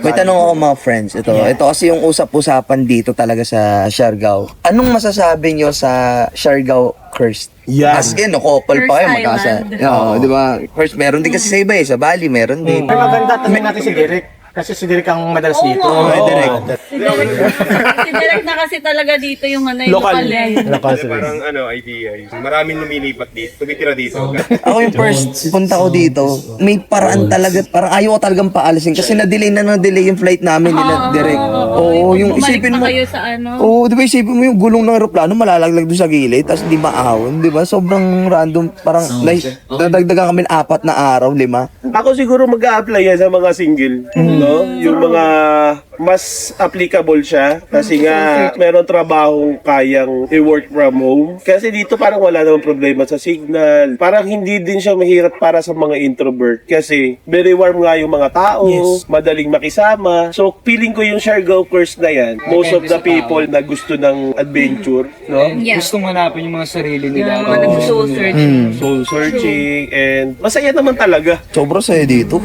May tanong ako mga friends. Ito kasi yung usap-usapan dito talaga sa Siargao. Anong masasabi nyo sa Siargao Cursed? Yan. As in, no, couple pa kayo Cursed magkasa. Island. Oo, di ba? First, meron din kasi sa iba sa Bali, meron din. Pero maganda, tanong natin si Derek. Kasi si Derek ang madalas dito. Oo, Oo, Derek. Si Derek na kasi talaga dito yung ano, yung Local. lokal eh. Local Kasi parang idea. Maraming lumilipat dito, tumitira dito. Ako yung first punta ko dito, may paraan talaga, parang ayaw ko talagang paalisin kasi na-delay yung flight namin nila, Derek. Oo, yung Bumalik isipin na mo. kayo sa ano. Oo, di ba isipin mo yung gulong ng aeroplano malalaglag doon sa gilid tapos di maahon, di ba? Sobrang random, parang nadagdagan kami ng 4 na araw, 5. Ako siguro mag-a-apply yan sa mga single, no? Yung mga mas applicable siya kasi nga meron trabahong kayang i-work from home. Kasi dito parang wala namang problema sa signal. Parang hindi din siya mahirap para sa mga introvert kasi very warm nga yung mga tao, madaling makisama. So feeling ko yung Siargao Curse na yan, most of the people na gusto ng adventure, no? Yeah. Gustong hanapin yung mga sarili nila. Mga nag-soul search. Soul searching and masaya naman talaga. Sobrang saya dito.